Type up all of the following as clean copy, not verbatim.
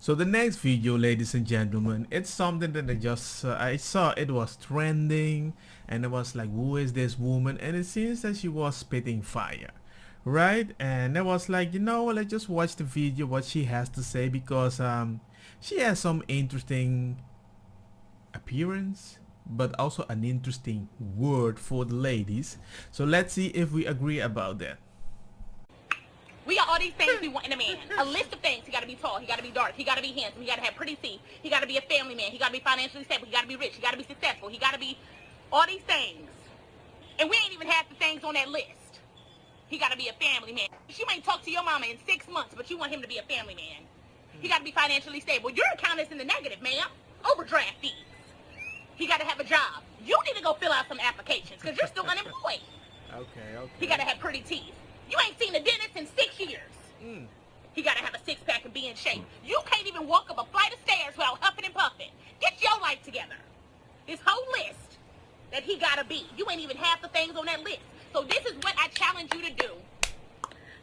So the next video, ladies and gentlemen, it's something that I saw it was trending, and it was like, who is this woman? And it seems that she was spitting fire, right? And I was like, let's just watch the video, what she has to say, because she has some interesting appearance, but also an interesting word for the ladies. So let's see if we agree about that. We got all these things we want in a man. A list of things. He got to be tall. He got to be dark. He got to be handsome. He got to have pretty teeth. He got to be a family man. He got to be financially stable. He got to be rich. He got to be successful. He got to be all these things. And we ain't even half the things on that list. He got to be a family man. You ain't talked to your mama in 6 months, but you want him to be a family man. He got to be financially stable. Your account is in the negative, ma'am. Overdraft fees. He got to have a job. You need to go fill out some applications because you're still unemployed. Okay. He got to have pretty teeth. You ain't seen a dentist in 6 years. He got to have a six-pack and be in shape. You can't even walk up a flight of stairs without huffing and puffing. Get your life together. This whole list that he got to be. You ain't even half the things on that list. So this is what I challenge you to do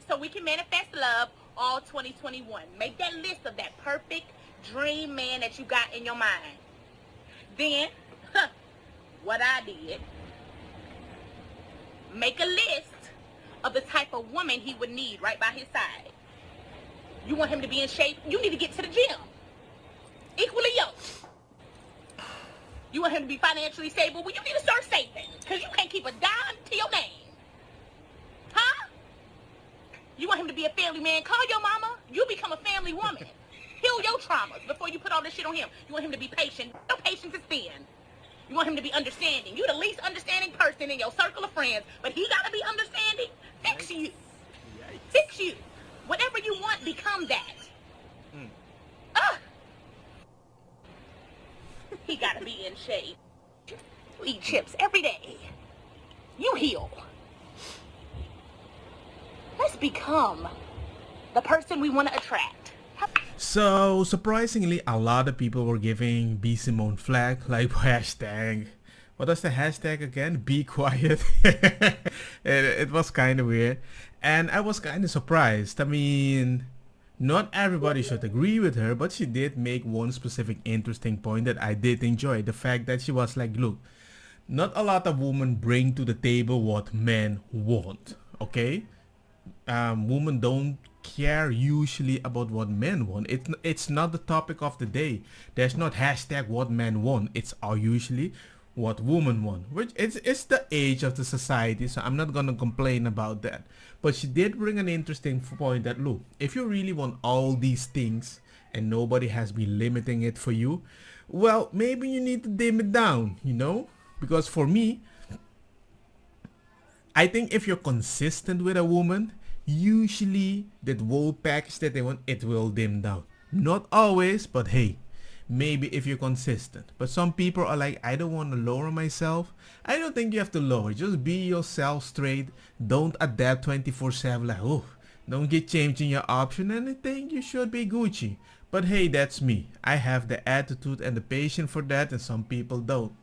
so we can manifest love all 2021. Make that list of that perfect dream man that you got in your mind. Then, what I did, make a list of the type of woman he would need right by his side. You want him to be in shape? You need to get to the gym. Equally yoked. You want him to be financially stable? Well, you need to start saving because you can't keep a dime to your name. Huh? You want him to be a family man? Call your mama. You become a family woman. Heal your traumas before you put all this shit on him. You want him to be patient. No patience is thin. You want him to be understanding. You the least understanding person in your circle of friends, but he gotta be understanding. Fix you. Fix you. Whatever you want, become that. He gotta be in shape. You eat chips every day. You heal. Let's become the person we want to attract. So surprisingly, a lot of people were giving B Simone flag, like hashtag. What was the hashtag again? Be quiet. It was kind of weird, and I was kind of surprised. I mean, not everybody should agree with her, but she did make one specific interesting point that I did enjoy. The fact that she was like, look, not a lot of women bring to the table what men want. Okay, women don't care usually about what men want. It's not the topic of the day. There's not hashtag what men want. It's all usually what women want, which it's the age of the society, so I'm not gonna complain about that. But she did bring an interesting point that, look, if you really want all these things and nobody has been limiting it for you, well, maybe you need to dim it down, because for me, I think if you're consistent with a woman, usually that whole package that they want, it will dim down. Not always, but hey, maybe if you're consistent. But some people are like, I don't want to lower myself. I don't think you have to lower. Just be yourself straight. Don't adapt 24/7 like, oh, don't get changing your option, and I think you should be Gucci. But hey, that's me. I have the attitude and the patience for that, and some people don't.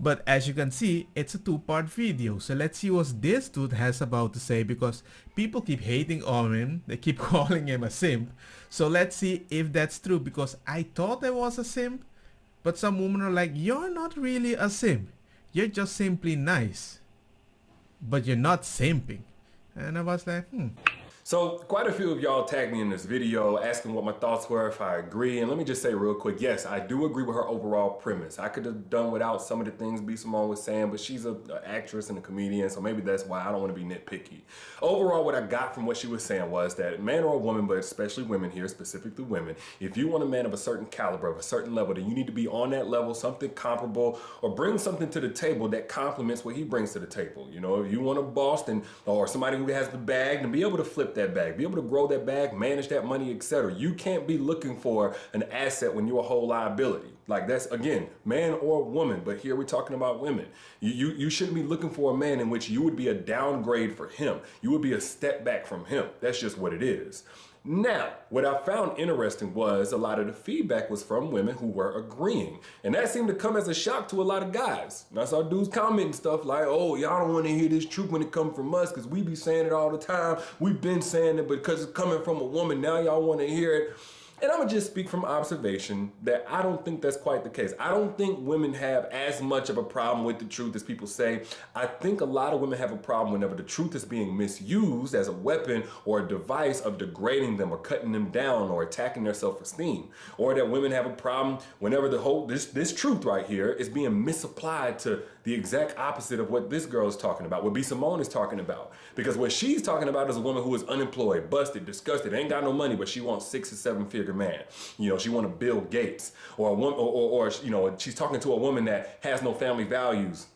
But as you can see, it's a two-part video. So let's see what this dude has about to say, because people keep hating on him. They keep calling him a simp. So let's see if that's true, because I thought I was a simp. But some women are like, you're not really a simp. You're just simply nice. But you're not simping. And I was like, So quite a few of y'all tagged me in this video asking what my thoughts were, if I agree. And let me just say real quick, yes, I do agree with her overall premise. I could have done without some of the things B Simone was saying, but she's an actress and a comedian, so maybe that's why I don't want to be nitpicky. Overall, what I got from what she was saying was that man or woman, but especially women here, specifically women, if you want a man of a certain caliber, of a certain level, then you need to be on that level, something comparable, or bring something to the table that complements what he brings to the table. If you want a boss, then, or somebody who has the bag, then be able to flip that bag, be able to grow that bag, manage that money, etc. You can't be looking for an asset when you're a whole liability. Like, that's, again, man or woman, but here we're talking about women. You shouldn't be looking for a man in which you would be a downgrade for him. You would be a step back from him. That's just what it is. Now, what I found interesting was a lot of the feedback was from women who were agreeing. And that seemed to come as a shock to a lot of guys. And I saw dudes commenting stuff like, oh, y'all don't want to hear this truth when it comes from us because we be saying it all the time. We've been saying it, but because it's coming from a woman, now y'all want to hear it. And I'm gonna just speak from observation that I don't think that's quite the case. I don't think women have as much of a problem with the truth as people say. I think a lot of women have a problem whenever the truth is being misused as a weapon or a device of degrading them or cutting them down or attacking their self-esteem. Or that women have a problem whenever this truth right here is being misapplied to the exact opposite of what this girl is talking about, what B. Simone is talking about. Because what she's talking about is a woman who is unemployed, busted, disgusted, ain't got no money, but she wants 6 or 7 figure man. She want to Bill Gates, or a woman, or she's talking to a woman that has no family values,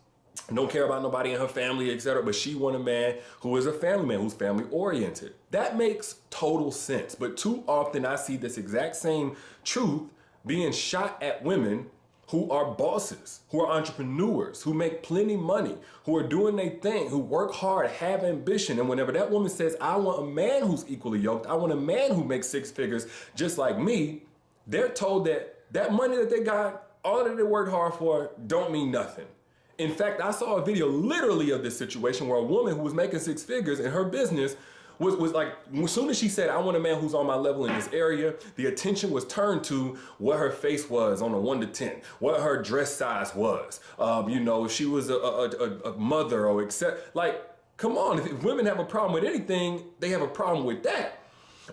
don't care about nobody in her family, etc. But she want a man who is a family man, who's family oriented. That makes total sense. But too often I see this exact same truth being shot at women who are bosses, who are entrepreneurs, who make plenty money, who are doing their thing, who work hard, have ambition. And whenever that woman says, I want a man who's equally yoked, I want a man who makes 6 figures just like me, they're told that that money that they got, all that they worked hard for, don't mean nothing. In fact, I saw a video literally of this situation where a woman who was making 6 figures in her business was like, as soon as she said, I want a man who's on my level in this area, the attention was turned to what her face was on a 1 to 10, what her dress size was. If she was a mother or except, like, come on, if women have a problem with anything, they have a problem with that.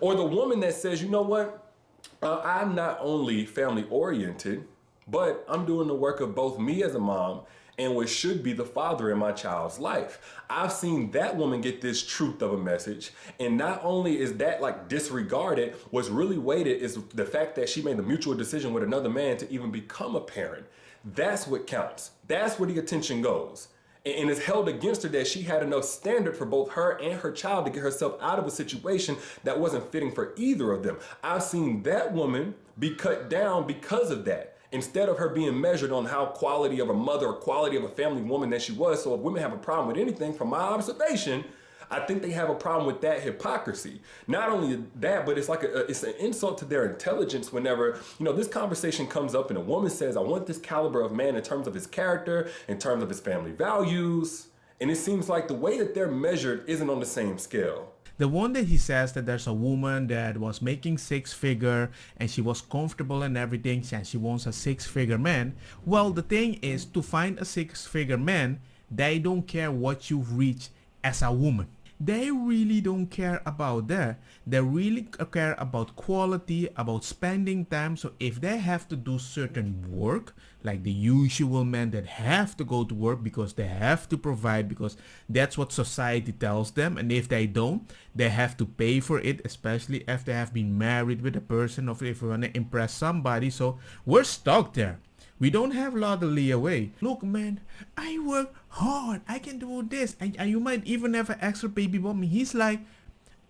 Or the woman that says, you know what, I'm not only family oriented, but I'm doing the work of both me as a mom and what should be the father in my child's life. I've seen that woman get this truth of a message, and not only is that like disregarded, what's really weighted is the fact that she made the mutual decision with another man to even become a parent. That's what counts. That's where the attention goes. And it's held against her that she had enough standard for both her and her child to get herself out of a situation that wasn't fitting for either of them. I've seen that woman be cut down because of that, instead of her being measured on how quality of a mother or quality of a family woman that she was. So if women have a problem with anything, from my observation, I think they have a problem with that hypocrisy. Not only that, but it's like it's an insult to their intelligence whenever, this conversation comes up and a woman says, I want this caliber of man in terms of his character, in terms of his family values. And it seems like the way that they're measured isn't on the same scale. The one that he says that there's a woman that was making 6 figure and she was comfortable and everything and she wants a 6 figure man. Well, the thing is, to find a 6 figure man, they don't care what you've reached as a woman. They really don't care about that. They really care about quality, about spending time. So if they have to do certain work, like the usual men that have to go to work because they have to provide, because that's what society tells them, and if they don't, they have to pay for it, especially if they have been married with a person or if we want to impress somebody. So we're stuck there. We don't have a lot of leeway. Look, man, I work hard. I can do this. And you might even have an extra baby bump. He's like,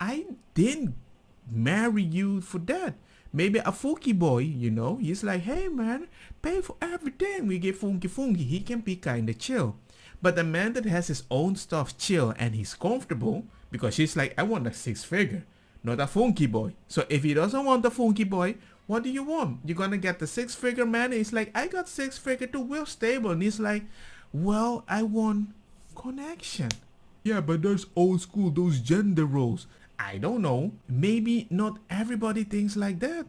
I didn't marry you for that. Maybe a funky boy, he's like, hey, man, pay for everything. We get funky. He can be kind of chill. But the man that has his own stuff chill and he's comfortable, because she's like, I want a 6 figure, not a funky boy. So if he doesn't want a funky boy, what do you want? You're gonna get the 6 figure man? And he's like, I got 6 figure too, we're stable. And he's like, well, I want connection. Yeah, but there's old school, those gender roles. I don't know. Maybe not everybody thinks like that.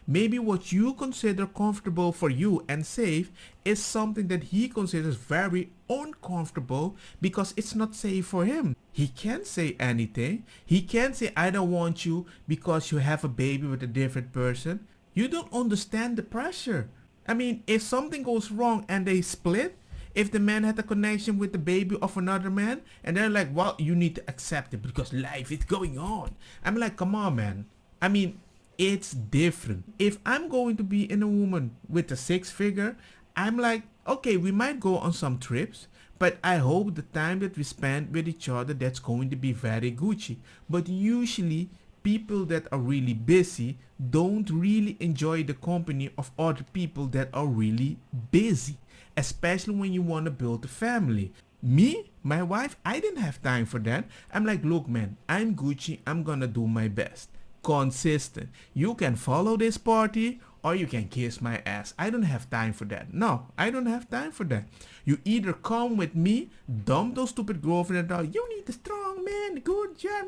Maybe what you consider comfortable for you and safe is something that he considers very uncomfortable because it's not safe for him. He can't say anything. He can't say, I don't want you because you have a baby with a different person. You don't understand the pressure. I mean, if something goes wrong and they split, if the man had a connection with the baby of another man, and they're like, well, you need to accept it because life is going on. I'm like, come on, man. I mean, it's different. If I'm going to be in a woman with a 6 figure, I'm like, okay, we might go on some trips, but I hope the time that we spend with each other, that's going to be very Gucci. But usually, people that are really busy don't really enjoy the company of other people that are really busy, especially when you want to build a family. Me, my wife, I didn't have time for that. I'm like, look, man, I'm Gucci. I'm gonna do my best. Consistent. You can follow this party or you can kiss my ass. I don't have time for that. No, I don't have time for that. You either come with me, dump those stupid girlfriend and you need a strong man, good job,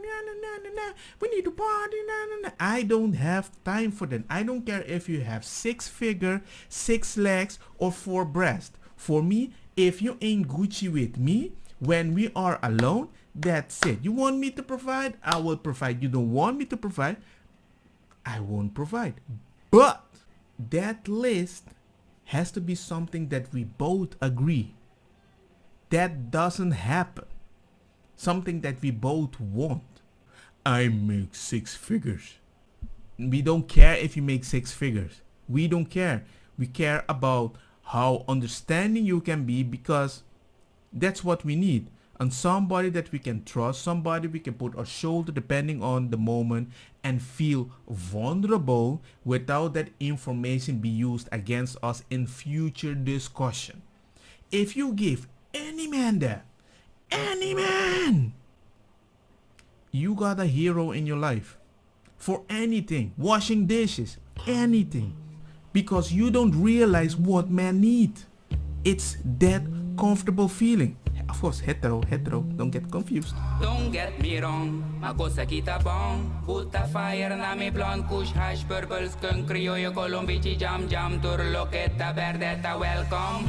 we need to party, I don't have time for that. I don't care if you have 6 figure, 6 legs, or 4 breasts. For me, if you ain't Gucci with me, when we are alone, that's it. You want me to provide? I will provide. You don't want me to provide? I won't provide. But that list has to be something that we both agree. That doesn't happen. Something that we both want. I make 6 figures. We don't care if you make 6 figures. We don't care. We care about how understanding you can be, because that's what we need. And somebody that we can trust, somebody we can put our shoulder depending on the moment and feel vulnerable without that information be used against us in future discussion. If you give any man that, any man, you got a hero in your life. For anything, washing dishes, anything. Because you don't realize what men need. It's that comfortable feeling. Of course, hetero, don't get confused. Don't get me wrong, ma cosa kita bong. Put a fire na mi blonde, kush hash, purple skunk, criollo, colombici, jam, tur, loqueta, verdeta, welcome.